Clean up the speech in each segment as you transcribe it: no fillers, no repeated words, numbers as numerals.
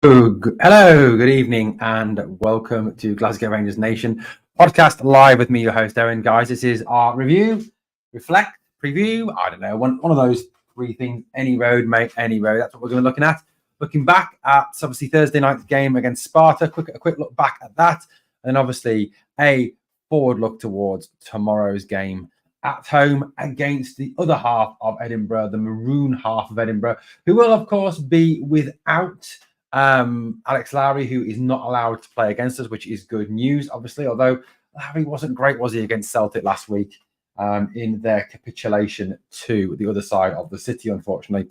Hello, good evening, and welcome to Glasgow Rangers Nation podcast live with me, your host, Owen. Guys, this is our review, reflect, preview. I don't know, one of those three things. Any road, mate, any road. That's what we're going to be looking at. Looking back at obviously Thursday night's game against Sparta. A quick look back at that, and then obviously a forward look towards tomorrow's game at home against the other half of Edinburgh, the maroon half of Edinburgh, who will of course be without Alex Lowry, who is not allowed to play against us, which is good news, obviously, although Lowry wasn't great, was he, against Celtic last week in their capitulation to the other side of the city, unfortunately.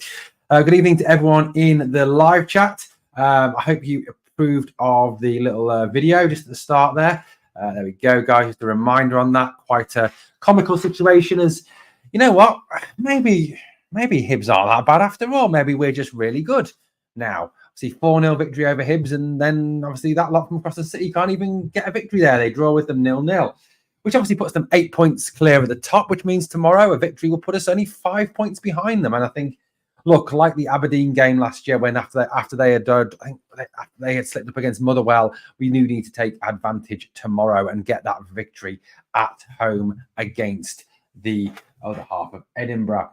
Good evening to everyone in the live chat. I hope you approved of the little video just at the start there. There we go, guys. Just a reminder on that. Quite a comical situation as, you know what, maybe Hibs aren't that bad after all. Maybe we're just really good now. See 4-0 victory over Hibs, and then obviously that lot from across the city can't even get a victory there. They draw with them 0-0, which obviously puts them 8 points clear at the top, which means tomorrow a victory will put us only 5 points behind them. And I think, look, like the Aberdeen game last year, when after they had done, I think they had slipped up against Motherwell, we knew we need to take advantage tomorrow and get that victory at home against the other half of Edinburgh.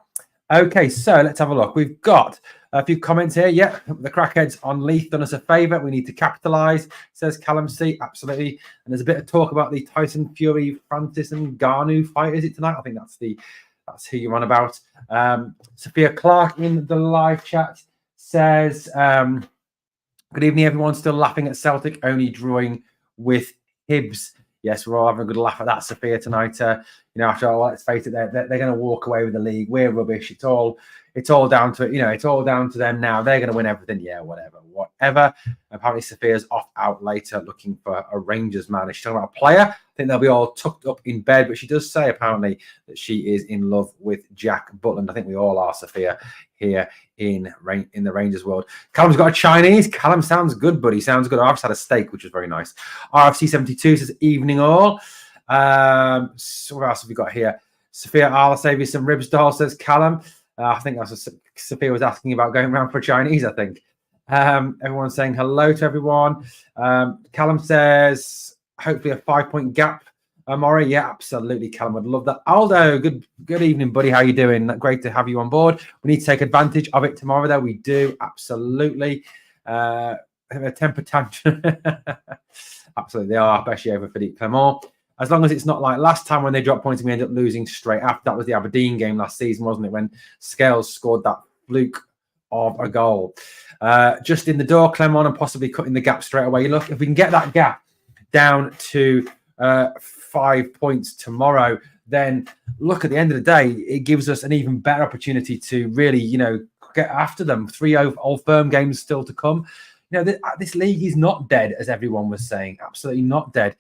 Okay, so let's have a look. We've got a few comments here. Yeah, the crackheads on Leith done us a favour. We need to capitalise, says Callum C. Absolutely. And there's a bit of talk about the Tyson Fury, Francis and Garnu fight. Is it tonight? I think that's who you're on about. Sophia Clark in the live chat says, good evening, everyone. Still laughing at Celtic, only drawing with Hibs. Yes, we're all having a good laugh at that, Sophia, tonight. After all, let's face it, they're going to walk away with the league. We're rubbish. It's all down to it. It's all down to them now. They're going to win everything. Yeah, whatever. Apparently, Sophia's out later looking for a Rangers man. She's talking about a player. I think they'll be all tucked up in bed, but she does say apparently that she is in love with Jack Butland. I think we all are, Sophia, here in the Rangers world. Callum's got a Chinese. Callum sounds good, buddy. Sounds good. I've just had a steak, which was very nice. RFC72 says, evening all. So what else have we got here? Sophia, I'll save you some ribs, doll, says Callum. I think that's what Sophia was asking about, going around for Chinese, I think. Everyone's saying hello to everyone. Callum says, hopefully a 5-point gap. Maury, yeah, absolutely, Callum. I'd love that. Aldo, good evening, buddy. How you doing? Great to have you on board. We need to take advantage of it tomorrow, though. We do, absolutely. A temper tantrum. Absolutely, they are, especially over Phillipe Clement. As long as it's not like last time when they dropped points and we ended up losing straight after. That was the Aberdeen game last season, wasn't it? When Scales scored that fluke of a goal. Just in the door, Clement, and possibly cutting the gap straight away. Look, if we can get that gap down to 5 points tomorrow, then look, at the end of the day, it gives us an even better opportunity to really, get after them. 3 old firm games still to come. This league is not dead, as everyone was saying. Absolutely not dead.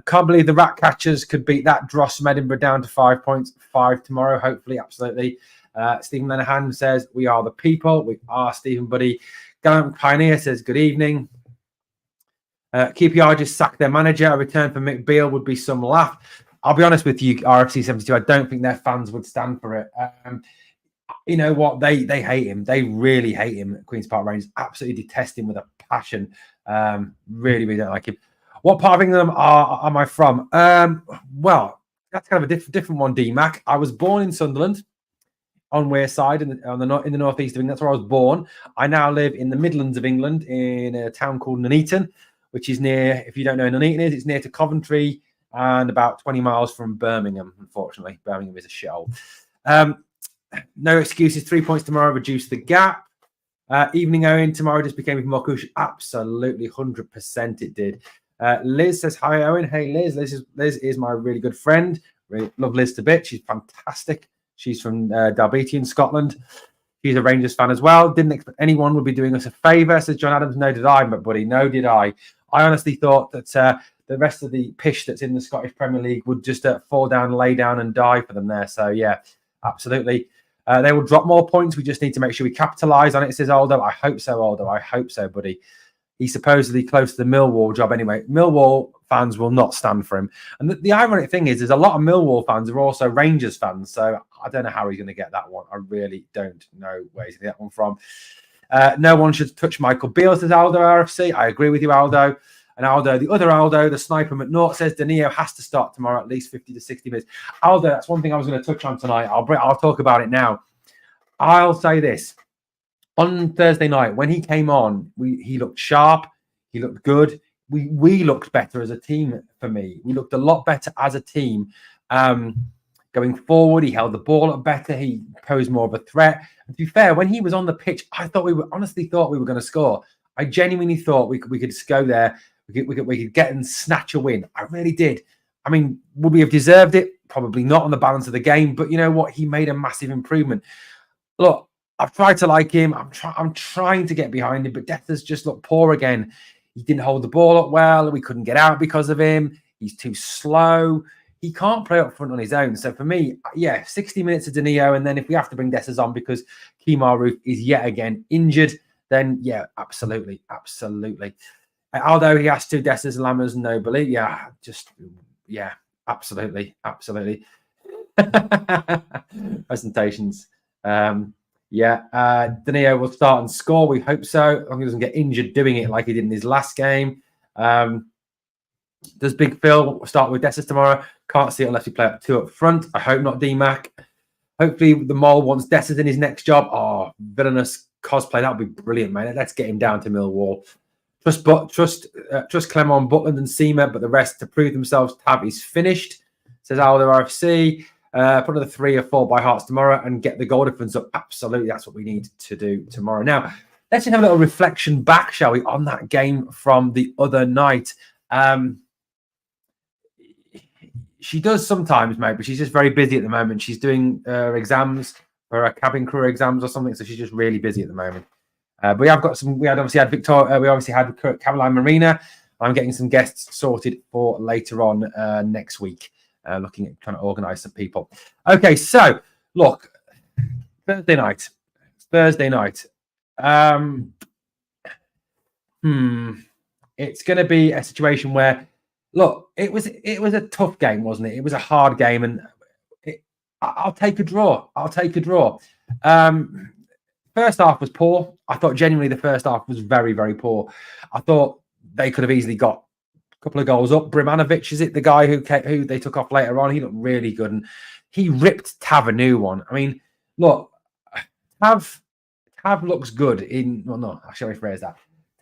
Can't believe the Rat Catchers could beat that dross from Edinburgh down to 5 points. 5 tomorrow, hopefully. Absolutely. Stephen Lenahan says, we are the people. We are, Stephen, buddy. Gallant Pioneer says, good evening. QPR just sacked their manager. A return for McBeal would be some laugh. I'll be honest with you, RFC72, I don't think their fans would stand for it. You know what? They hate him. They really hate him at Queen's Park Rangers. Absolutely detest him with a passion. Really, really don't like him. What part of England am I from? Well, that's kind of a different one, D-Mac. I was born in Sunderland, on Wearside, in the northeast of England. That's where I was born. I now live in the Midlands of England in a town called Nuneaton, which is near, if you don't know where Nuneaton is, it's near to Coventry and about 20 miles from Birmingham, unfortunately. Birmingham is a shithole. No excuses. 3 points tomorrow, reduce the gap. Evening, Owen. Tomorrow just became even more crucial. Absolutely, 100% it did. Liz says, hi, Owen. Hey, Liz. Liz is my really good friend. Really love Liz to bits. She's fantastic. She's from Dalbeattie in Scotland. She's a Rangers fan as well. Didn't expect anyone would be doing us a favour, says John Adams. No, did I, but buddy, no, did I. I honestly thought that the rest of the pish that's in the Scottish Premier League would just fall down, lay down and die for them there. So, yeah, absolutely. They will drop more points. We just need to make sure we capitalise on it, says Aldo. I hope so, Aldo. I hope so, buddy. He's supposedly close to the Millwall job anyway. Millwall fans will not stand for him. And the ironic thing is there's a lot of Millwall fans who are also Rangers fans. So I don't know how he's going to get that one. I really don't know where he's going to get that one from. No one should touch Michael Beale, says Aldo RFC. I agree with you, Aldo. And Aldo, the other Aldo, the sniper McNaught, says Danilo has to start tomorrow at least 50 to 60 minutes. Aldo, that's one thing I was going to touch on tonight. I'll talk about it now. I'll say this. On Thursday night, when he came on, he looked sharp. He looked good. We looked better as a team for me. We looked a lot better as a team. Going forward, he held the ball up better. He posed more of a threat. And to be fair, when he was on the pitch, I honestly thought we were going to score. I genuinely thought we could just go there. We could get and snatch a win. I really did. I mean, would we have deserved it? Probably not on the balance of the game. But you know what? He made a massive improvement. Look, I've tried to like him. I'm trying to get behind him, but Dethers just looked poor again. He didn't hold the ball up well. We couldn't get out because of him. He's too slow. He can't play up front on his own. So for me, yeah, 60 minutes of Danilo, and then if we have to bring Dessers on because Kemar Roof is yet again injured, then yeah, absolutely. Although he has to, Dessers, Lammers, Nobly, yeah, absolutely. Presentations. Danilo will start and score. We hope so. He doesn't get injured doing it like he did in his last game. Does Big Phil start with Dessers tomorrow? Can't see it unless we play up 2 up front. I hope not, D-Mac. Hopefully the Mole wants Dessers in his next job. Oh, villainous cosplay. That would be brilliant, man. Let's get him down to Millwall. Trust Clement, Butland and Seamer, but the rest to prove themselves. Tab is finished, says Aldo RFC. Put another 3 or 4 by Hearts tomorrow and get the goal difference up. Absolutely, that's what we need to do tomorrow. Now, let's just have a little reflection back, shall we, on that game from the other night. She does sometimes, mate, but she's just very busy at the moment. She's doing exams for her cabin crew exams or something, so she's just really busy at the moment. But we have got some. We obviously had Caroline Marina. I'm getting some guests sorted for later on next week. Looking at trying to organise some people. Okay, so look, Thursday night. It's going to be a situation where, look, it was a tough game, wasn't it? It was a hard game, and I'll take a draw. First half was poor. I thought genuinely the first half was very, very poor. I thought they could have easily got a couple of goals up. Brimanovic, is it the guy who they took off later on? He looked really good, and he ripped Tav a new one. I mean, look, Tav looks good in. Well, no, I shall rephrase that.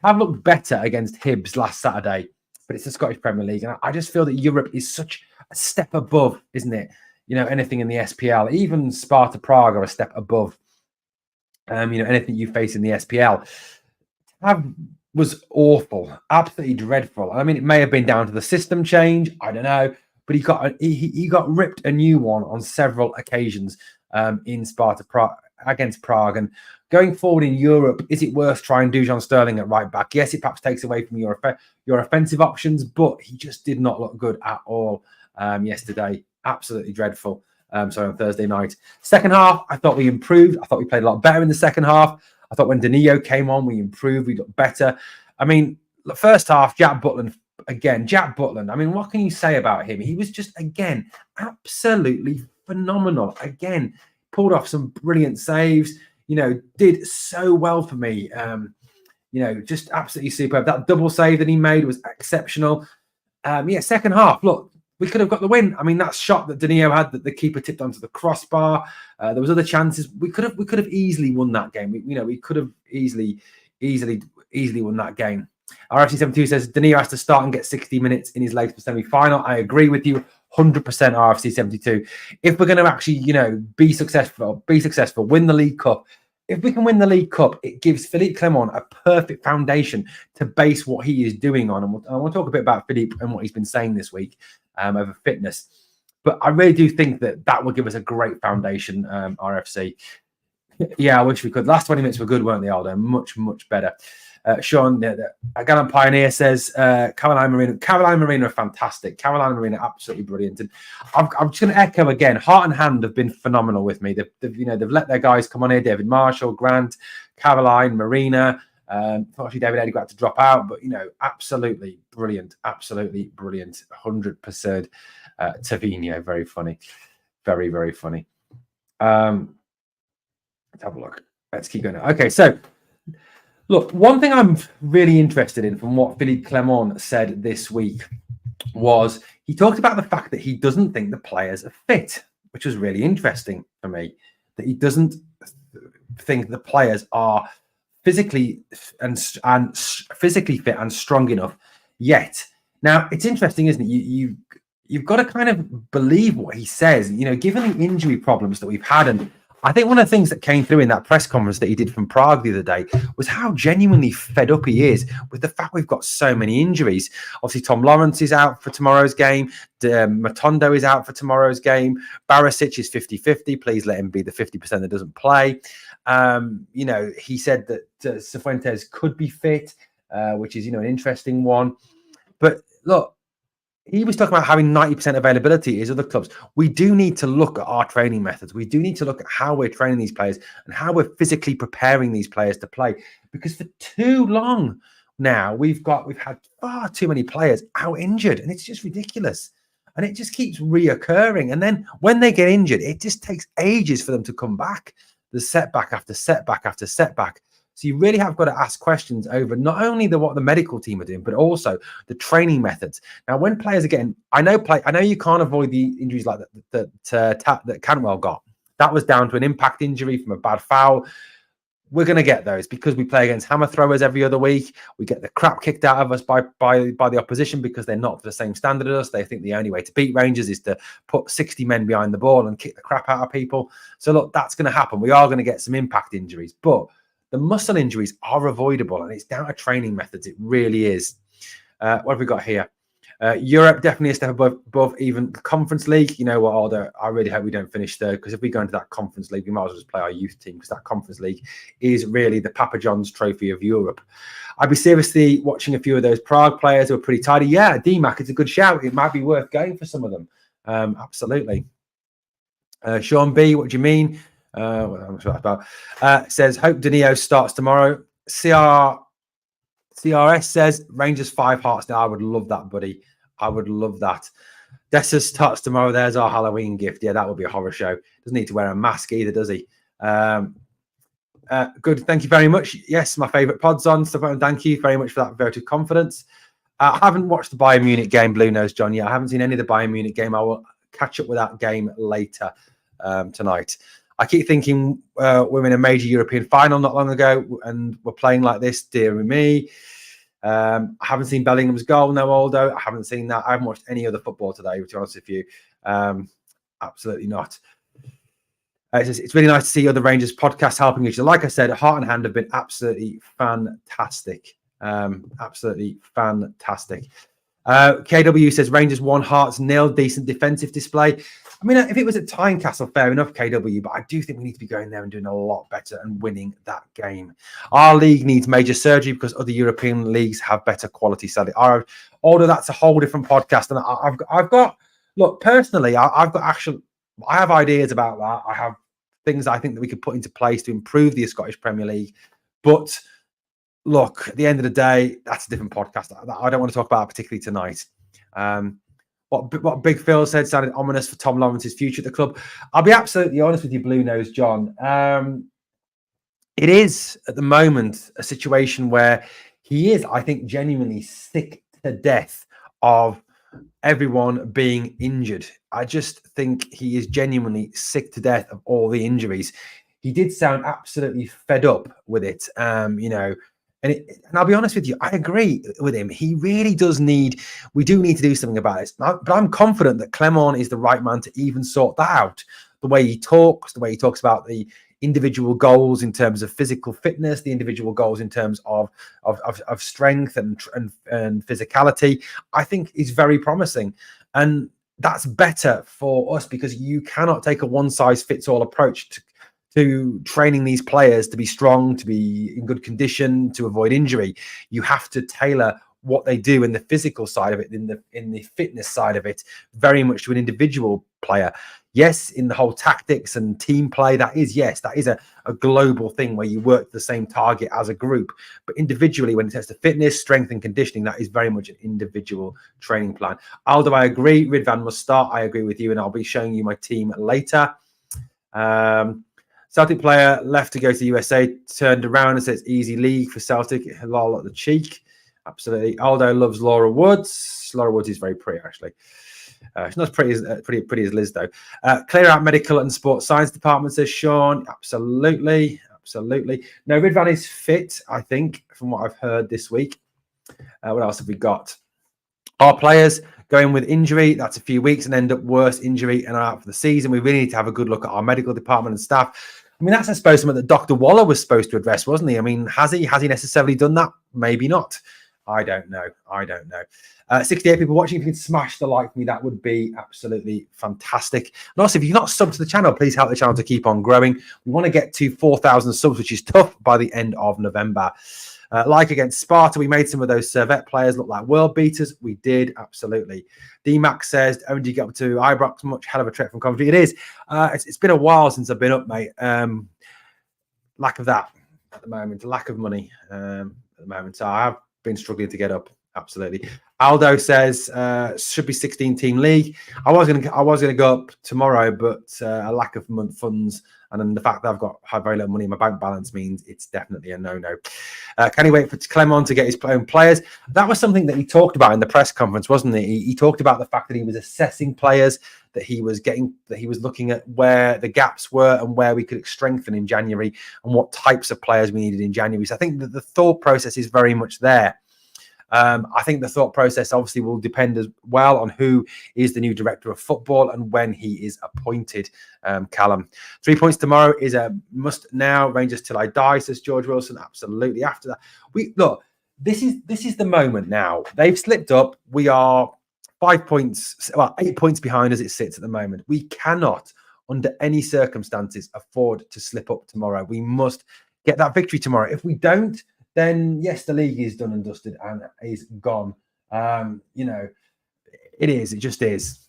Tav looked better against Hibs last Saturday, but it's the Scottish Premier League, and I just feel that Europe is such a step above, isn't it? You know, anything in the SPL, even Sparta Prague are a step above. Anything you face in the SPL. Tav was awful, absolutely dreadful. I mean, it may have been down to the system change. I don't know, but he got ripped a new one on several occasions in Sparta Prague against Prague. And going forward in Europe, is it worth trying Dujon Sterling at right back? Yes, it perhaps takes away from your offensive options, but he just did not look good at all yesterday. Absolutely dreadful. On Thursday night. Second half, I thought we improved. I thought we played a lot better in the second half. I thought when Danilo came on, we improved. We looked better. I mean, the first half, Jack Butland, I mean, what can you say about him? He was just, again, absolutely phenomenal. Again, pulled off some brilliant saves, did so well for me. Just absolutely superb. That double save that he made was exceptional. Second half, look, we could have got the win. I mean, that shot that Danilo had, that the keeper tipped onto the crossbar. There was other chances. We could have easily won that game. We could have easily won that game. RFC72 says Danilo has to start and get 60 minutes in his legs for semi-final. I agree with you, 100%. RFC72. If we're going to actually, be successful, win the League Cup. If we can win the League Cup, it gives Phillipe Clement a perfect foundation to base what he is doing on. And I want to talk a bit about Phillipe and what he's been saying this week over fitness. But I really do think that will give us a great foundation, RFC. Yeah, I wish we could. Last 20 minutes were good, weren't they, Aldo? Much, much better. Sean, a Gallant Pioneer says, Caroline Marina are fantastic. Caroline Marina, absolutely brilliant. And I'm just going to echo again, Heart and Hand have been phenomenal with me. They've let their guys come on here, David Marshall, Grant, Caroline, Marina. Unfortunately, David Eddy got to drop out, but, absolutely brilliant. 100%. Tavinho, very funny. Very, very funny. Let's have a look. Let's keep going. Okay, so Look, one thing I'm really interested in from what Phillipe Clement said this week was he talked about the fact that he doesn't think the players are fit, which was really interesting for me. That he doesn't think the players are physically and physically fit and strong enough yet. Now it's interesting, isn't it? You've got to kind of believe what he says. You know, given the injury problems that we've had, and I think one of the things that came through in that press conference that he did from Prague the other day was how genuinely fed up he is with the fact we've got so many injuries. Obviously, Tom Lawrence is out for tomorrow's game. Matondo is out for tomorrow's game. Barisic is 50-50. Please let him be the 50% that doesn't play. You know, he said that Cifuentes could be fit, which is, you know, an interesting one. But look, he was talking about having 90% availability at his other clubs. We do need to look at our training methods. We do need to look at how we're training these players and how we're physically preparing these players to play. Because for too long now, we've had far too many players out injured, and it's just ridiculous. And it just keeps reoccurring. And then when they get injured, it just takes ages for them to come back. There's setback after setback after setback. So you really have got to ask questions over not only what the medical team are doing, but also the training methods. Now, when players are getting, I know you can't avoid the injuries like that Cantwell got. That was down to an impact injury from a bad foul. We're going to get those because we play against hammer throwers every other week. We get the crap kicked out of us by the opposition because they're not the same standard as us. They think the only way to beat Rangers is to put 60 men behind the ball and kick the crap out of people. So look, that's going to happen. We are going to get some impact injuries, but the muscle injuries are avoidable, and it's down to training methods. It really is. What have we got here? Europe, definitely a step above even the Conference League. You know what, Aldo? I really hope we don't finish third, because if we go into that Conference League, we might as well just play our youth team, because that Conference League is really the Papa John's trophy of Europe. I'd be seriously watching a few of those Prague players who are pretty tidy. Yeah, DMAC, it's a good shout. It might be worth going for some of them. Absolutely. Sean B, what do you mean? Says, hope Danilo starts tomorrow. CRS says, Rangers 5 hearts. Now, I would love that, buddy. I would love that. Dessa starts tomorrow. There's our Halloween gift. Yeah, that would be a horror show. Doesn't need to wear a mask either, does he? Good. Thank you very much. Yes, my favourite pod's on. So thank you very much for that vote of confidence. I haven't watched the Bayern Munich game, Blue Nose John, yet. I haven't seen any of the Bayern Munich game. I will catch up with that game later tonight. I keep thinking we're in a major European final not long ago, and we're playing like this. Dear me. I haven't seen Bellingham's goal, no, Aldo. I haven't seen that. I haven't watched any other football today, to be honest with you. Absolutely not. It's really nice to see other Rangers podcasts helping each other. Like I said, Heart and Hand have been absolutely fantastic. Absolutely fantastic. KW says Rangers 1, Hearts 0. Decent defensive display. I mean, if it was at Tynecastle, fair enough, KW, but I do think we need to be going there and doing a lot better and winning that game. Our league needs major surgery because other European leagues have better quality selling. Although that's a whole different podcast. And I've got, look, personally, I have ideas about that. I have things I think that we could put into place to improve the Scottish Premier League. But look, at the end of the day, that's a different podcast. I don't want to talk about it particularly tonight. What Big Phil said sounded ominous for Tom Lawrence's future at the club. I'll be absolutely honest with you, Blue Nose John. It is, at the moment, a situation where he is, I think, genuinely sick to death of everyone being injured. I just think he is genuinely sick to death of all the injuries. He did sound absolutely fed up with it, you know. And I'll be honest with you, I agree with him. He really does we do need to do something about this. But I'm confident that Clement is the right man to even sort that out. The way he talks about the individual goals in terms of physical fitness, the individual goals in terms of strength and physicality, I think is very promising. And that's better for us, because you cannot take a one-size-fits-all approach to training these players to be strong, to be in good condition, to avoid injury. You have to tailor what they do in the physical side of it, in the fitness side of it, very much to an individual player. Yes, in the whole tactics and team play, that is a global thing where you work the same target as a group. But individually, when it comes to fitness, strength and conditioning, that is very much an individual training plan. Aldo, I agree. Ridvan must start. I agree with you, and I'll be showing you my team later. Celtic player left to go to the USA, turned around and says easy league for Celtic. Lol at the cheek. Absolutely. Aldo loves Laura Woods. Laura Woods is very pretty, actually. She's not as pretty as Liz, though. Clear out medical and sports science department, says Sean. Absolutely. No, Ridvan is fit, I think, from what I've heard this week. What else have we got? Our players going with injury, that's a few weeks and end up worse injury and are out for the season. We really need to have a good look at our medical department and staff. I mean, that's, I suppose, something that Dr. Waller was supposed to address, wasn't he? I mean, has he necessarily done that? Maybe not. I don't know. 68 people watching. If you can smash the like for me, that would be absolutely fantastic. And also, if you've not subbed to the channel, please help the channel to keep on growing. We want to get to 4,000 subs, which is tough, by the end of November. Like against Sparta, we made some of those Servette players look like world beaters. We did, absolutely. D-Max says, "Oh, did you get up to Ibrox? Much hell of a trek from Coventry." It is. It's been a while since I've been up, mate. Lack of that at the moment. Lack of money at the moment. So I have been struggling to get up. Absolutely. Aldo says should be 16-team league. I was gonna go up tomorrow, but a lack of funds and then the fact that I've had very little money in my bank balance means it's definitely a no-no. Can he wait for Clement to get his own players? That was something that he talked about in the press conference, wasn't it? He talked about the fact that he was assessing players, that he was looking at where the gaps were and where we could strengthen in January and what types of players we needed in January. So I think that the thought process is very much there. I think the thought process obviously will depend as well on who is the new director of football and when he is appointed. Callum, 3 points tomorrow is a must now. Rangers till I die, says George Wilson. Absolutely. After that, this is the moment now. They've slipped up. We are 8 points behind as it sits at the moment. We cannot, under any circumstances, afford to slip up tomorrow. We must get that victory tomorrow. If we don't, then yes, the league is done and dusted and is gone. It is. It just is.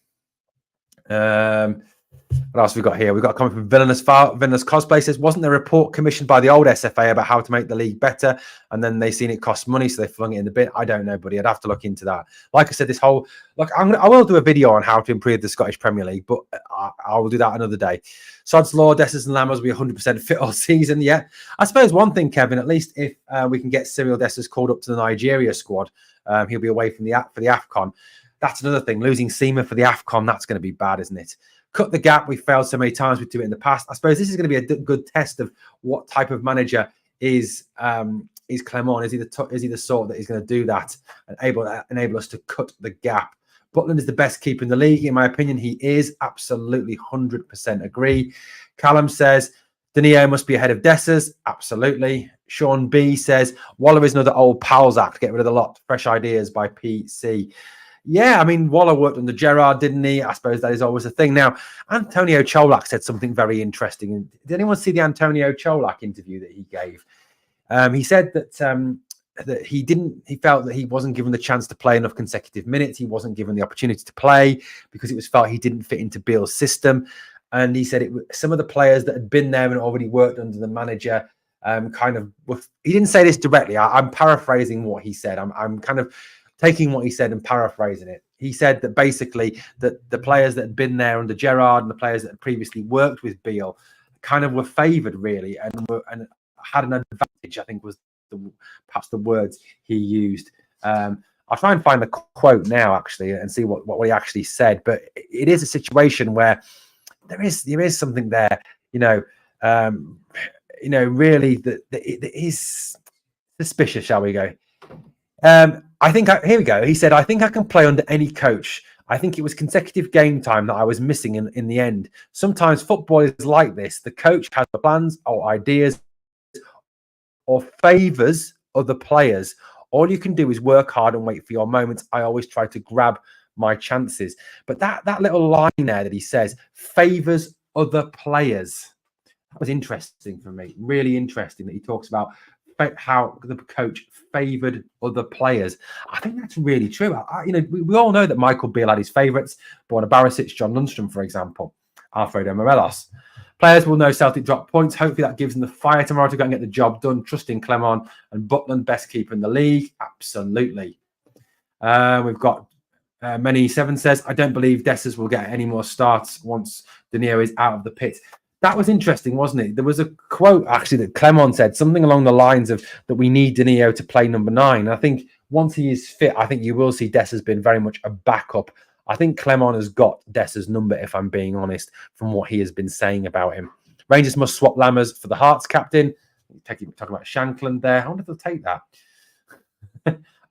What else have we got here? We've got a comment from Villainous Cosplay. Says, wasn't there a report commissioned by the old SFA about how to make the league better? And then they seen it cost money, so they flung it in the bin. I don't know, buddy. I'd have to look into that. Like I said, I will do a video on how to improve the Scottish Premier League, but I will do that another day. Sod's Law, Dessers and Lammers will be 100% fit all season. Yeah. I suppose one thing, Kevin, at least if we can get Cyril Dessers called up to the Nigeria squad, he'll be away for the AFCON. That's another thing. Losing Seema for the AFCON, that's going to be bad, isn't it? Cut the gap. We failed so many times. We do it in the past. I suppose this is going to be a good test of what type of manager is Clement. Is he the sort that is going to do that and enable us to cut the gap? Butland is the best keeper in the league, in my opinion. He is. Absolutely, 100% agree. Callum says Danilo must be ahead of Dessers. Absolutely. Sean B says Waller is another old pals act. Get rid of the lot. Fresh ideas by PC. Yeah, I mean, Waller worked under Gerrard, didn't he? I suppose that is always a thing. Now, Antonio Cholak said something very interesting. Did anyone see the Antonio Cholak interview that he gave? He said that he felt that he wasn't given the chance to play enough consecutive minutes. He wasn't given the opportunity to play because it was felt he didn't fit into Beale's system. And he said some of the players that had been there and already worked under the manager he didn't say this directly. I'm paraphrasing what he said. I'm kind of taking what he said and paraphrasing it. He said that basically that the players that had been there under Gerrard and the players that had previously worked with Beale kind of were favoured really and had an advantage, I think was perhaps the words he used. I'll try and find the quote now actually and see what he actually said. But it is a situation where there is something there, really that it is suspicious, shall we go? Here we go. He said, I think I can play under any coach. I think it was consecutive game time that I was missing in the end. Sometimes football is like this. The coach has the plans or ideas or favours other players. All you can do is work hard and wait for your moments. I always try to grab my chances. But that little line there that he says, favours other players. That was interesting for me. Really interesting that he talks about how the coach favoured other players. I think that's really true. We all know that Michael Beale had his favourites, Borna Barisic, John Lundstrom, for example, Alfredo Morelos. Players will know Celtic drop points. Hopefully that gives them the fire tomorrow to go and get the job done. Trusting Clement and Butland, best keeper in the league. Absolutely. We've got Many7 says, I don't believe Dessers will get any more starts once Danilo is out of the pit. That was interesting, wasn't it? There was a quote actually that Clement said, something along the lines of that we need Danilo to play number 9. I think once he is fit, I think you will see Dest has been very much a backup. I think Clement has got Dest's number, if I'm being honest, from what he has been saying about him. Rangers must swap Lammers for the Hearts captain. Talking about Shankland there. I wonder if they'll take that.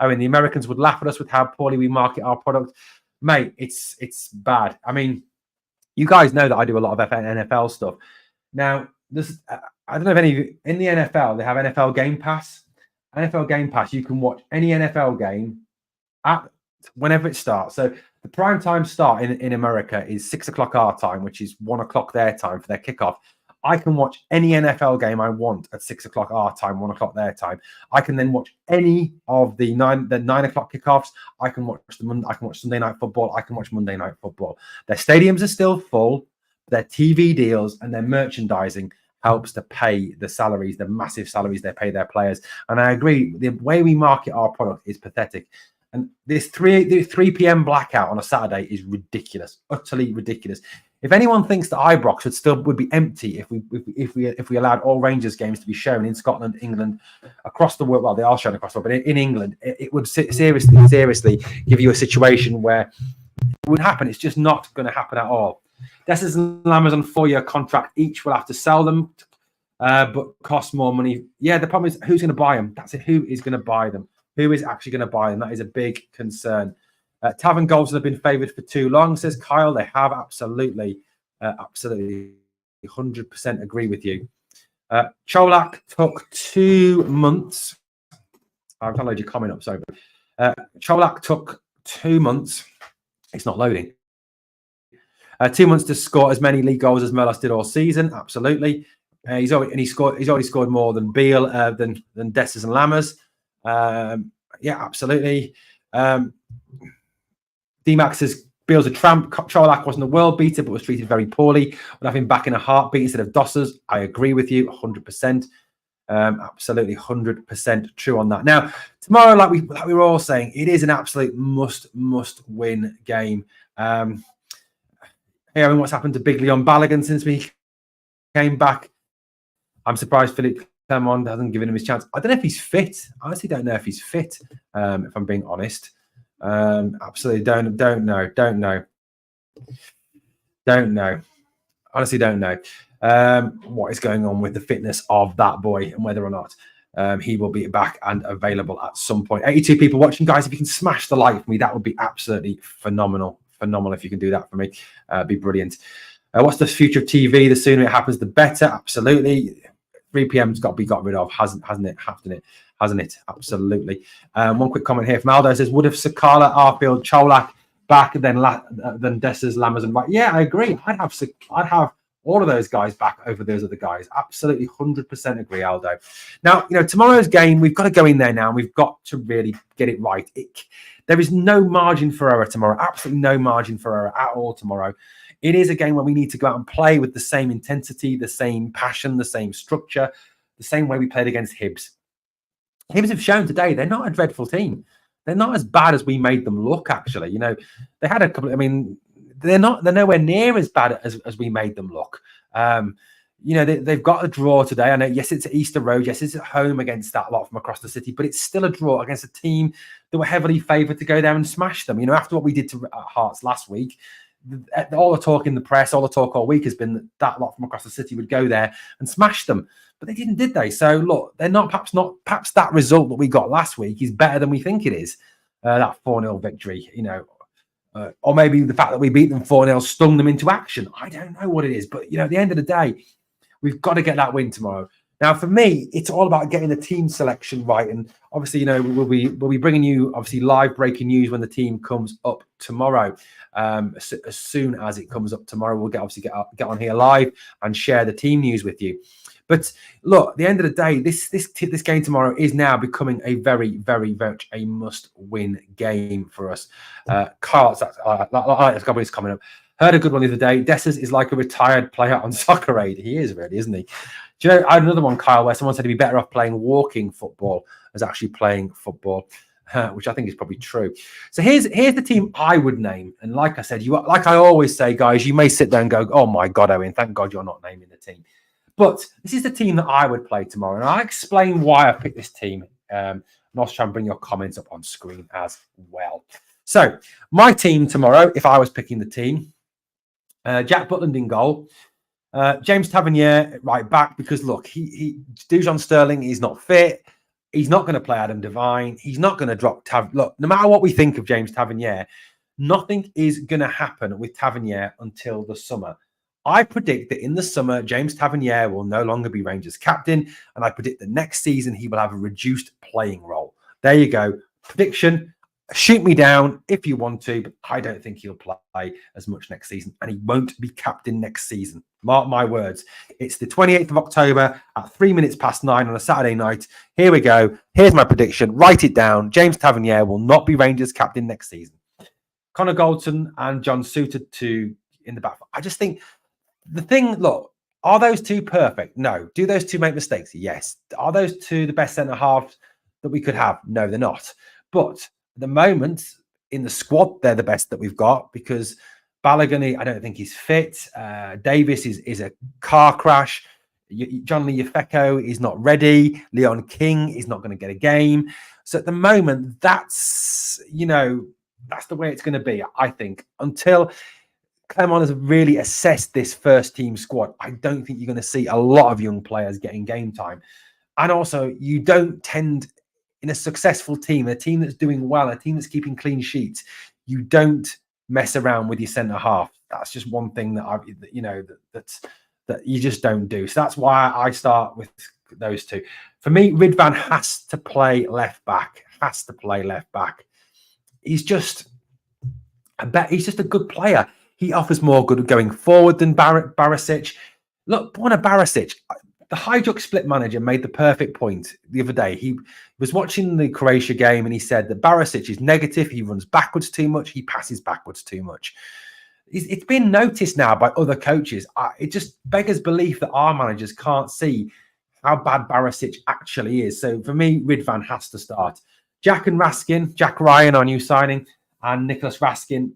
I mean, the Americans would laugh at us with how poorly we market our product. Mate, it's bad. I mean, you guys know that I do a lot of NFL stuff. Now, I don't know if any of you, in the NFL, they have NFL Game Pass. NFL Game Pass, you can watch any NFL game at whenever it starts. So the prime time start in America is 6 o'clock our time, which is 1 o'clock their time for their kickoff. I can watch any NFL game I want at 6 o'clock our time, 1 o'clock their time. I can then watch any of the 9 o'clock kickoffs. I can watch Sunday Night Football. I can watch Monday Night Football. Their stadiums are still full. Their TV deals and their merchandising helps to pay the salaries, the massive salaries they pay their players. And I agree, the way we market our product is pathetic. And this 3 p.m. blackout on a Saturday is ridiculous, utterly ridiculous. If anyone thinks that Ibrox would be empty if we allowed all Rangers games to be shown in Scotland, England, across the world, well, they are shown across the world, but in England, it would seriously give you a situation where it would happen. It's just not going to happen at all. Dessers and Lammers on 4-year contract. Each will have to sell them, but cost more money. Yeah, the problem is who's going to buy them? That's it. Who is going to buy them? Who is actually going to buy them? That is a big concern. Tavern goals have been favoured for too long, says Kyle. They have absolutely 100% agree with you. Cholak took 2 months. I've got to load your comment up, sorry. Cholak took 2 months. It's not loading. 2 months to score as many league goals as Merlos did all season. Absolutely. He's already scored more than Beale, than Dessers and Lammers. Yeah, absolutely. D-Max says Beale's a tramp. Cholak wasn't a world beater, but was treated very poorly. Would have him back in a heartbeat instead of Dossers. I agree with you 100%. Absolutely 100% true on that. Now, tomorrow, like we were all saying, it is an absolute must-win game. Hearing what's happened to Big Leon Balogun since we came back, I'm surprised Phillipe Clement hasn't given him his chance. I don't know if he's fit. I honestly don't know if he's fit, if I'm being honest. Absolutely don't know. Honestly, don't know what is going on with the fitness of that boy and whether or not he will be back and available at some point. 82 people watching, guys. If you can smash the like for me, that would be absolutely phenomenal. If you can do that for me, be brilliant. What's the future of TV? The sooner it happens, the better. Absolutely. 3 p.m.'s got to be got rid of, hasn't it? Hasn't it? Absolutely. One quick comment here from Aldo says, would have Sakala, Arfield, Cholak back than Dessers, Lammers, and White? Yeah, I agree. I'd have all of those guys back over those other guys. Absolutely 100% agree, Aldo. Now, tomorrow's game, we've got to go in there now and we've got to really get it right. There is no margin for error tomorrow. Absolutely no margin for error at all tomorrow. It is a game where we need to go out and play with the same intensity, the same passion, the same structure, the same way we played against Hibs. Hibs have shown today they're not a dreadful team. They're not as bad as we made them look, actually. They had a couple, they're nowhere near as bad as we made them look. They've got a draw today. I know, yes, it's at Easter Road. Yes, it's at home against that lot from across the city, but it's still a draw against a team that were heavily favoured to go there and smash them. After what we did to Hearts last week, all the talk in the press, all the talk all week has been that lot from across the city would go there and smash them. But they didn't, did they? So look, they're not perhaps that result that we got last week is better than we think it is. That 4-0 victory, or maybe the fact that we beat them 4-0 stung them into action. I don't know what it is, but at the end of the day, we've got to get that win tomorrow. Now, for me, it's all about getting the team selection right, and obviously, we'll be bringing you obviously live breaking news when the team comes up tomorrow. As soon as it comes up tomorrow, we'll get on here live and share the team news with you. But look, at the end of the day, this game tomorrow is now becoming a very, very much a must-win game for us. Carl, that's got his coming up. Heard a good one the other day. Dessers is like a retired player on Soccer Aid. He is really, isn't he? Do you know, I had another one, Kyle, where someone said he'd be better off playing walking football as actually playing football. which I think is probably true. So here's the team I would name. And like I said, like I always say, guys, you may sit there and go, oh my God, Owen, thank God you're not naming the team. But this is the team that I would play tomorrow. And I'll explain why I picked this team. And I'll try and bring your comments up on screen as well. So my team tomorrow, if I was picking the team, Jack Butland in goal. James Tavernier right back, because look, Dujon Sterling is not fit. He's not going to play Adam Devine. He's not going to drop Look, no matter what we think of James Tavernier, nothing is going to happen with Tavernier until the summer. I predict that in the summer, James Tavernier will no longer be Rangers captain, and I predict that next season he will have a reduced playing role. There you go. Prediction. Shoot me down if you want to, but I don't think he'll play as much next season, and he won't be captain next season. Mark my words. It's the 28th of October at 9:03 on a Saturday night. Here we go. Here's my prediction. Write it down. James Tavernier will not be Rangers captain next season. Connor Goldson and John Suter in the back. I just think the thing, look, are those two perfect? No. Do those two make mistakes? Yes. Are those two the best centre halves that we could have? No, they're not. But at the moment, in the squad, they're the best that we've got, because Balogun, I don't think he's fit. Davis is a car crash. John Lee Yefeko is not ready. Leon King is not going to get a game. So at the moment, that's the way it's going to be, I think, until Clement has really assessed this first team squad. I don't think you're going to see a lot of young players getting game time. And also, you don't tend, in a successful team, a team that's doing well, a team that's keeping clean sheets, you don't mess around with your centre half. That's just one thing that you just don't do. So that's why I start with those two. For me, Ridvan has to play left back. He's just a good player. He offers more good going forward than Barisic. Look, Borna Barisic, the Hajduk split manager, made the perfect point the other day. He was watching the Croatia game and he said that Barisic is negative. He runs backwards too much. He passes backwards too much. It's been noticed now by other coaches. It just beggars belief that our managers can't see how bad Barisic actually is. So for me, Ridvan has to start. Jack Ryan, our new signing, and Nicholas Raskin.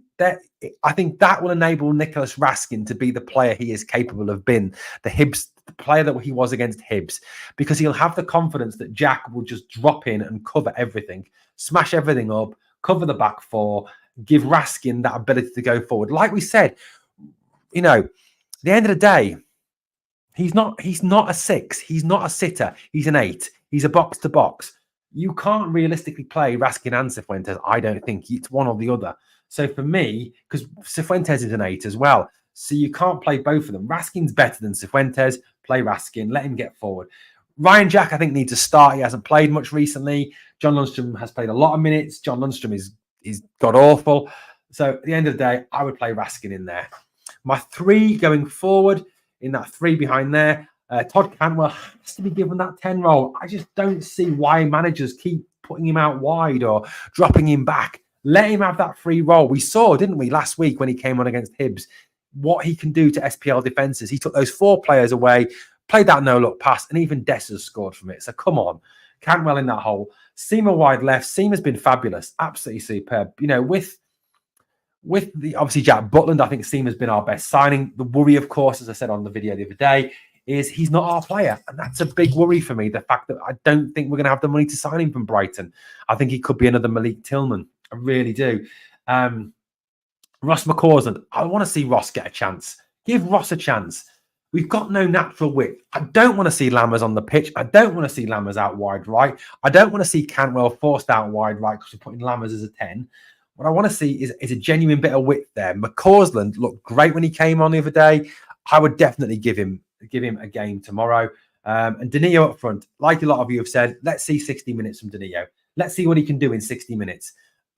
I think that will enable Nicholas Raskin to be the player he is capable of being, the player that he was against Hibs, because he'll have the confidence that Jack will just drop in and cover everything, smash everything up, cover the back four, give Raskin that ability to go forward. Like we said, at the end of the day, he's not a 6. He's not a sitter. He's an 8. He's a box to box. You can't realistically play Raskin and Cifuentes. I don't think it's one or the other. So for me, because Cifuentes is an 8 as well, so you can't play both of them. Raskin's better than Cifuentes. Play Raskin. Let him get forward. Ryan Jack, I think, needs to start. He hasn't played much recently. John Lundstrom has played a lot of minutes. John Lundstrom is god awful. So at the end of the day, I would play Raskin in there. My 3 going forward, in that 3 behind there, Todd Cantwell has to be given that 10 role. I just don't see why managers keep putting him out wide or dropping him back. Let him have that free role. We saw, didn't we, last week when he came on against Hibs, what he can do to SPL defences. He took those 4 players away, played that no-look pass, and even Dessers scored from it. So come on, Cantwell in that hole. Seamer wide left. Seamer's been fabulous, absolutely superb. With the obviously Jack Butland, I think Seamer's been our best signing. The worry, of course, as I said on the video the other day, is he's not our player. And that's a big worry for me. The fact that I don't think we're going to have the money to sign him from Brighton. I think he could be another Malik Tillman. I really do. Ross McCausland, I want to see Ross get a chance. Give Ross a chance. We've got no natural width. I don't want to see Lammers on the pitch. I don't want to see Lammers out wide right. I don't want to see Cantwell forced out wide right because we're putting Lammers as a 10. What I want to see is a genuine bit of width there. McCausland looked great when he came on the other day. I would definitely give him a game tomorrow. And Danilo up front, like a lot of you have said, let's see 60 minutes from Danilo. Let's see what he can do in 60 minutes.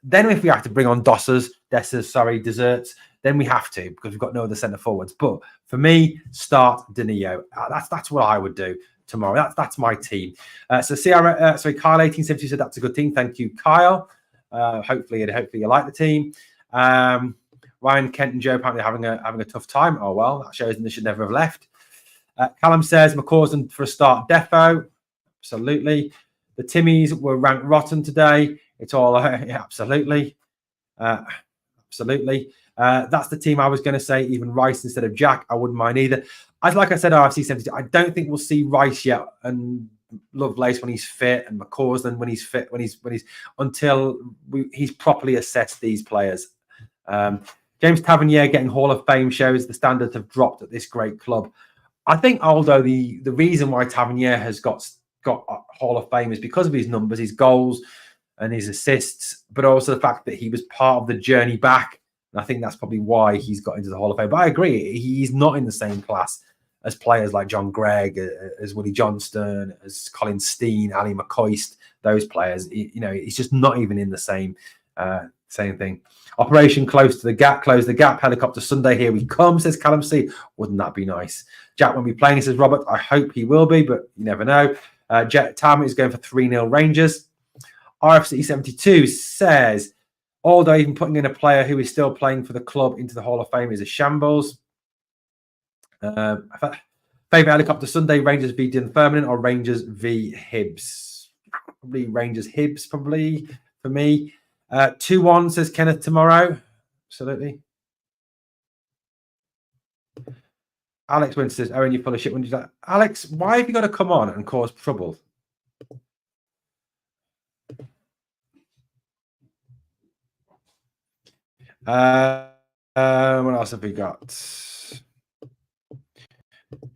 Then if we have to bring on Desserts, then we have to, because we've got no other centre forwards. But for me, start Danilo. That's what I would do tomorrow. That's my team. Kyle 1870 said that's a good team. Thank you, Kyle. Hopefully you like the team. Ryan, Kent, and Joe apparently having a tough time. Oh well, that shows them they should never have left. Callum says McCausland for a start. Defo, absolutely. The Timmies were ranked rotten today. It's all yeah, absolutely. Absolutely. That's the team I was going to say, even Rice instead of Jack. I wouldn't mind either. As like I said, RFC 72, I don't think we'll see Rice yet and Lovelace when he's fit and McCausland when he's fit, until he's properly assessed these players. James Tavernier getting Hall of Fame shows the standards have dropped at this great club. I think, although the reason why Tavernier has got Hall of Fame is because of his numbers, his goals, and his assists, but also the fact that he was part of the journey back. And I think that's probably why he's got into the Hall of Fame. But I agree, he's not in the same class as players like John Gregg, as Willie Johnston, as Colin Steen, Ali McCoist, those players. He's just not even in the same thing. Operation Close to the Gap, close the gap. Helicopter Sunday, here we come, says Callum C. Wouldn't that be nice? Jack won't be playing, says Robert. I hope he will be, but you never know. Tam is going for 3-0 Rangers. RFC 72 says, although even putting in a player who is still playing for the club into the Hall of Fame is a shambles. Favourite Helicopter Sunday, Rangers v Dunfermline or Rangers v Hibs? Probably Rangers Hibs, probably, for me. 2-1, says Kenneth tomorrow. Absolutely. Alex Wynn says, Owen, you're full of shit. When you like, Alex, why have you got to come on and cause trouble? What else have we got?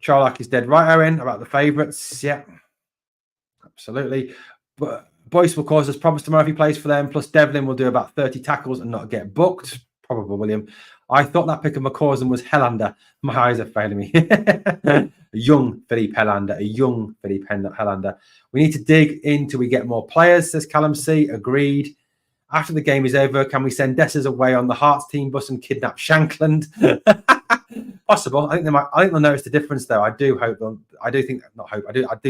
Charlock is dead right, Owen, about the favourites. Yeah, absolutely. But Boyce will cause us problems tomorrow if he plays for them. Plus, Devlin will do about 30 tackles and not get booked. Probably, William. I thought that pick of McCausland was Helander. My eyes are failing me. A young Phillipe Helander. We need to dig in till we get more players, says Callum C. Agreed. After the game is over, can we send Dessers away on the Hearts team bus and kidnap Shankland? Possible. I think they'll notice the difference, though. I do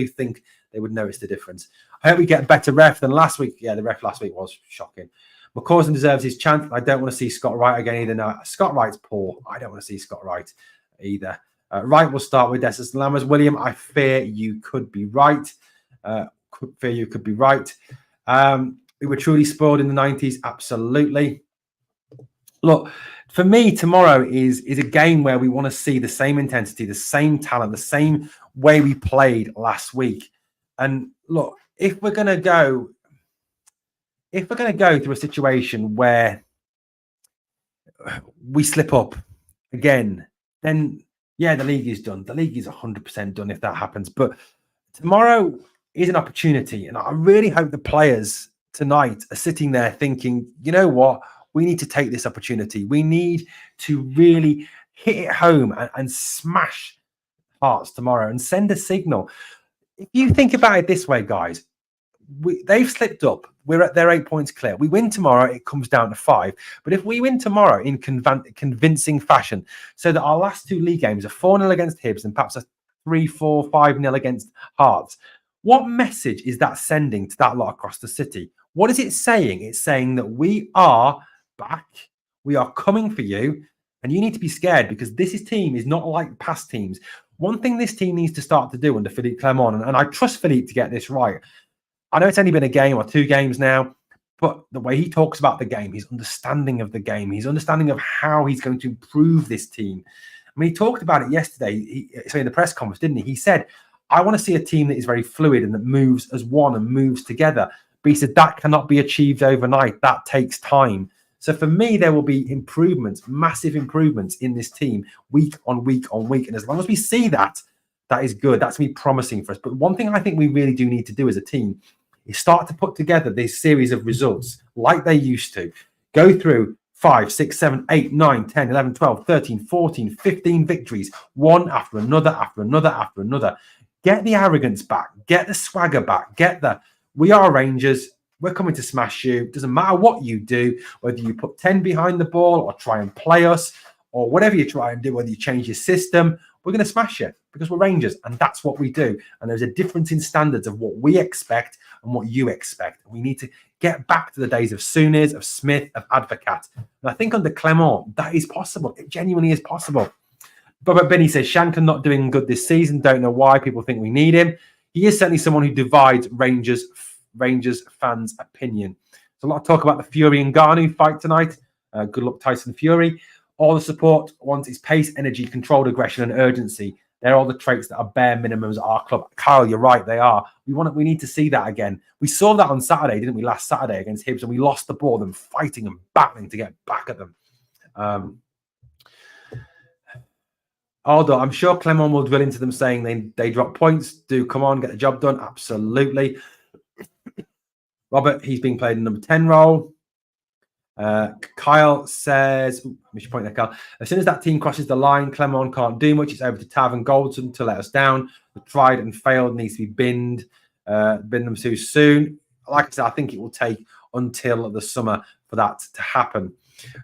think they would notice the difference. I hope we get a better ref than last week. Yeah, the ref last week was shocking. McCausland deserves his chance. I don't want to see Scott Wright again either. No, Scott Wright's poor. I don't want to see Scott Wright either. Wright will start with Dessers and Lammers. William, I fear you could be right. We were truly spoiled in the 90s. Absolutely. Look, for me, tomorrow is a game where we want to see the same intensity, the same talent, the same way we played last week. And look, if we're going to go through a situation where we slip up again, then yeah, the league is done. The league is 100% done if that happens. But tomorrow is an opportunity, and I really hope the players tonight are sitting there thinking, you know what, we need to take this opportunity. We need to really hit it home and smash Hearts tomorrow and send a signal. If you think about it this way, guys, they've slipped up. They're 8 points clear. We win tomorrow, it comes down to 5. But if we win tomorrow in convincing fashion, so that our last 2 league games are 4-0 against Hibs and perhaps a 3-4, 5-0 against Hearts, what message is that sending to that lot across the city? What is it saying? It's saying that we are back. We are coming for you. And you need to be scared, because this team is not like past teams. One thing this team needs to start to do under Phillipe Clement, and I trust Phillipe to get this right. I know it's only been a game or 2 games now, but the way he talks about the game, his understanding of the game, his understanding of how he's going to improve this team. I mean, he talked about it yesterday, in the press conference, didn't he? He said, I want to see a team that is very fluid and that moves as one and moves together. But he said that cannot be achieved overnight. That takes time. So for me, there will be improvements, massive improvements in this team week on week on week. And as long as we see that, that is good. That's me promising for us. But one thing I think we really do need to do as a team is start to put together this series of results like they used to. Go through 5, 6, 7, 8, 9, 10, 11, 12, 13, 14, 15 victories, one after another, after another, after another. Get the arrogance back. Get the swagger back. We are Rangers. We're coming to smash you. Doesn't matter what you do, whether you put 10 behind the ball or try and play us or whatever you try and do, whether you change your system, we're going to smash you because we're Rangers, and that's what we do. And there's a difference in standards of what we expect and what you expect. We need to get back to the days of Souness, of Smith, of Advocat. And I think under Clement, that is possible. It genuinely is possible. But Benny says, Shanker not doing good this season. Don't know why people think we need him. He is certainly someone who divides Rangers fans' opinion. There's a lot of talk about the Fury and Ngannou fight tonight. Good luck, Tyson Fury. All the support wants is pace, energy, controlled aggression, and urgency. They're all the traits that are bare minimums at our club. Kyle, you're right, they are. We need to see that again. We saw that on Saturday, didn't we? Last Saturday against Hibs, and we lost the ball, them fighting and battling to get back at them. Aldo, I'm sure Clement will drill into them saying they drop points. Do come on, get the job done. Absolutely. Robert, he's being played in number 10 role. Kyle says, I should point there, Kyle. As soon as that team crosses the line, Clement can't do much. It's over to Tav and Goldson to let us down. The tried and failed needs to be binned them too soon. Like I said, I think it will take until the summer for that to happen.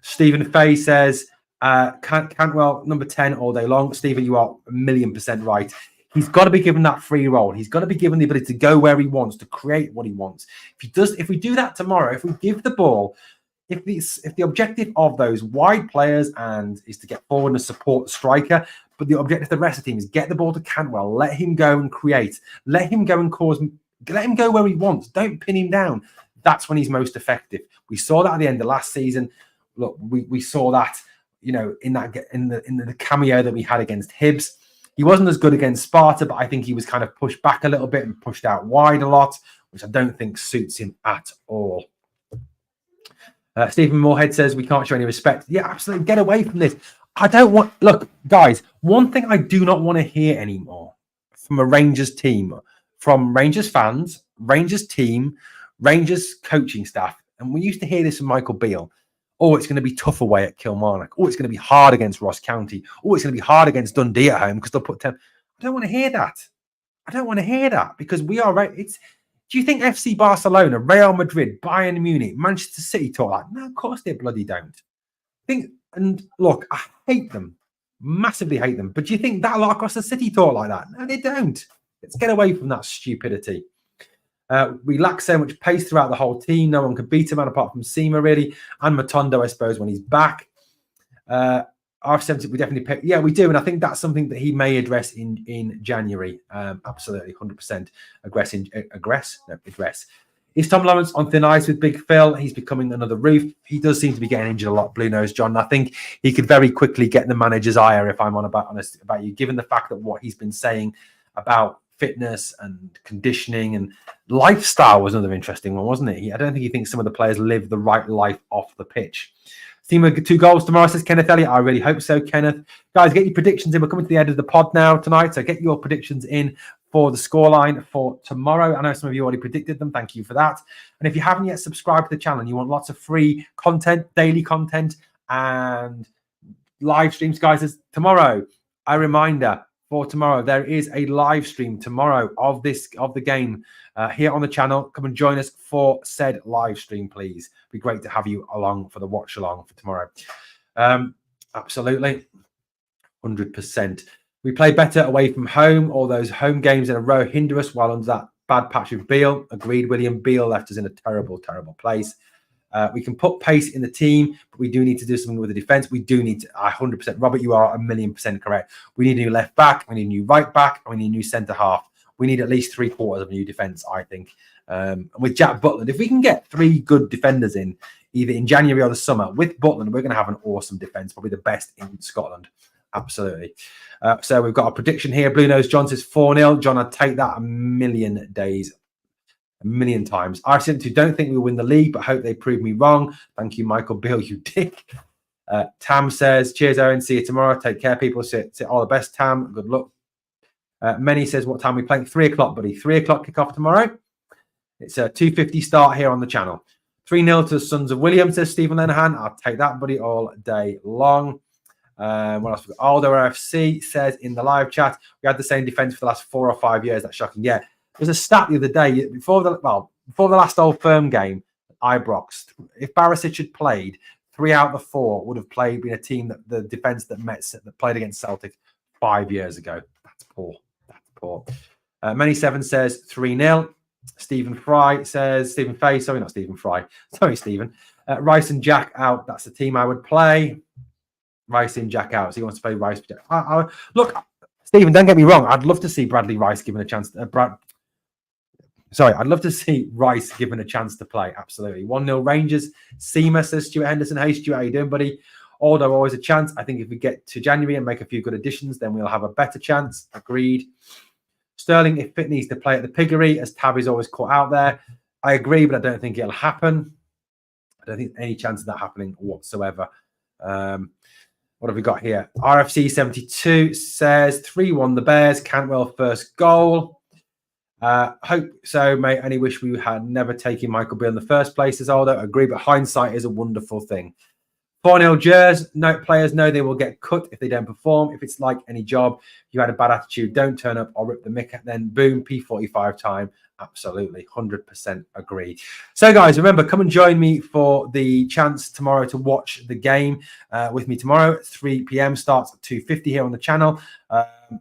Stephen Fay says, Cantwell, number 10 all day long. Stephen, you are 1,000,000% right. He's got to be given that free role. He's got to be given the ability to go where he wants, to create what he wants. If we do that tomorrow, if we give the ball, if the objective of those wide players and is to get forward and support the striker, but the objective of the rest of the team is get the ball to Cantwell, let him go and create, let him go and let him go where he wants. Don't pin him down. That's when he's most effective. We saw that at the end of last season. Look, we saw that, in the cameo that we had against Hibs. He wasn't as good against Sparta, but I think he was kind of pushed back a little bit and pushed out wide a lot, which I don't think suits him at all. Stephen Moorhead says we can't show any respect. Yeah, absolutely. Get away from this. Look, guys, one thing I do not want to hear anymore from a Rangers team, from Rangers fans, Rangers team, Rangers coaching staff, and we used to hear this from Michael Beale. Oh, it's going to be tough away at Kilmarnock. Oh, it's going to be hard against Ross County. Oh, it's going to be hard against Dundee at home because they'll put 10. I don't want to hear that. I don't want to hear that because we are right. Do you think FC Barcelona, Real Madrid, Bayern Munich, Manchester City talk like? No, of course they bloody don't. Look, I hate them, massively hate them. But do you think that lot across the city talk like that? No, they don't. Let's get away from that stupidity. We lack so much pace throughout the whole team. No one can beat him, apart from Seema, really. And Matondo, I suppose, when he's back. R70, we definitely pick. Yeah, we do. And I think that's something that he may address in January. Absolutely, 100%. Address. Is Tom Lawrence on thin ice with Big Phil? He's becoming another Roof. He does seem to be getting injured a lot, Blue Nose John. I think he could very quickly get the manager's ire, if I'm honest about you, given the fact that what he's been saying about fitness and conditioning and lifestyle was another interesting one, wasn't it? I don't think he thinks some of the players live the right life off the pitch. Team with 2 goals tomorrow, says Kenneth Elliott. I really hope so, Kenneth. Guys, get your predictions in. We're coming to the end of the pod now tonight, so get your predictions in for the scoreline for tomorrow. I know some of you already predicted them. Thank you for that. And if you haven't yet subscribed to the channel and you want lots of free content, daily content, and live streams, guys, tomorrow, a reminder for tomorrow, there is a live stream tomorrow of the game here on the channel. Come and join us for said live stream, please. It'd be great to have you along for the watch along for tomorrow. Absolutely, 100%. We play better away from home. All those home games in a row hinder us while under that bad patch with Beale. Agreed, William. Beale left us in a terrible, terrible place. We can put pace in the team, but we do need to do something with the defense. We do need to, 100%. Robert, you are 1,000,000% correct. We need a new left back, we need a new right back, and we need a new centre half. We need at least 3/4 of a new defence, I think. And with Jack Butland, if we can get 3 good defenders in, either in January or the summer, with Butland, we're going to have an awesome defence, probably the best in Scotland. Absolutely. So we've got a prediction here. Blue Nose John says 4-0. John, I'd take that 1,000,000 days. 1,000,000 times. I simply don't think we'll win the league, but hope they prove me wrong. Thank you, Michael Bill, you dick. Tam says, cheers, Owen. See you tomorrow. Take care, people. Say all the best, Tam. Good luck. Many says, what time we playing? 3 o'clock, buddy. 3 o'clock kickoff tomorrow. It's a 2:50 start here on the channel. 3-0 to the Sons of William, says Stephen Lenahan. I'll take that, buddy, all day long. What else? Aldo RFC says in the live chat, we had the same defense for the last 4 or 5 years. That's shocking. Yeah. There's a stat the other day before the last Old Firm game, Ibrox. If Barisic had played, 3 out of the 4 would have been a team that the defense that played against Celtic 5 years ago. That's poor. That's poor. Many Seven says 3-0. Stephen Fay, sorry, not Stephen Fry. Sorry, Stephen. Rice and Jack out. That's the team I would play. Rice and Jack out. So he wants to play Rice. Look, Stephen, don't get me wrong. I'd love to see Bradley Rice given a chance. Sorry, I'd love to see Rice given a chance to play. Absolutely. 1-0 Rangers. Seema, says Stuart Henderson. Hey, Stuart, how you doing, buddy? Although always a chance. I think if we get to January and make a few good additions, then we'll have a better chance. Agreed. Sterling, if fit, needs to play at the Piggery, as Tabby's always caught out there. I agree, but I don't think it'll happen. I don't think there's any chance of that happening whatsoever. What have we got here? RFC 72 says 3-1 the Bears. Cantwell first goal. Hope so, mate. Only wish we had never taken Michael Beale in the first place, as Aldo. Agree, but hindsight is a wonderful thing. 4-0 Jers. No, players know they will get cut if they don't perform. If it's like any job, you had a bad attitude, don't turn up or rip the mick, then boom, P45 time. Absolutely, 100% agree. So, guys, remember, come and join me for the chance tomorrow to watch the game with me tomorrow at 3 p.m. Starts at 2:50 here on the channel.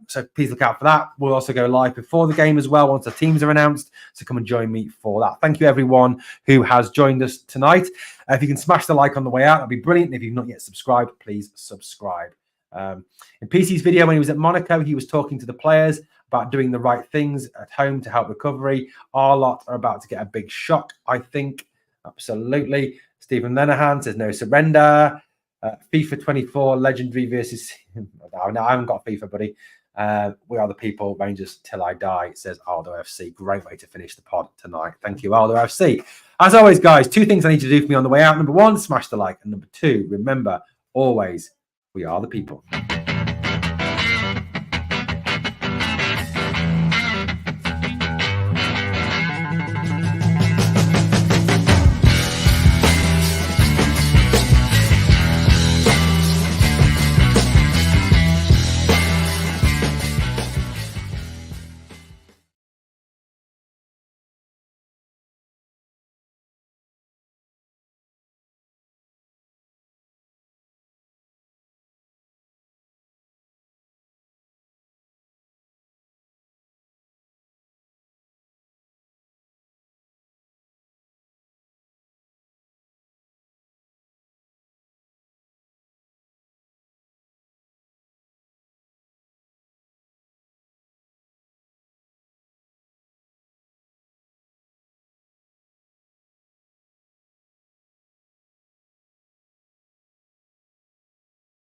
So please look out for that. We'll also go live before the game as well once the teams are announced. So come and join me for that. Thank you, everyone who has joined us tonight. If you can smash the like on the way out, that'd be brilliant. And if you've not yet subscribed, please subscribe. In PC's video, when he was at Monaco, he was talking to the players about doing the right things at home to help recovery. Our lot are about to get a big shock, I think. Absolutely. Stephen Lenahan says no surrender. FIFA 24 legendary versus. No, I haven't got FIFA, buddy. We are the people, Rangers till I die, says Aldo FC. Great way to finish the pod tonight. Thank you, Aldo FC. As always, guys, 2 things I need to do for me on the way out. Number 1, smash the like. And number 2, remember, always, we are the people.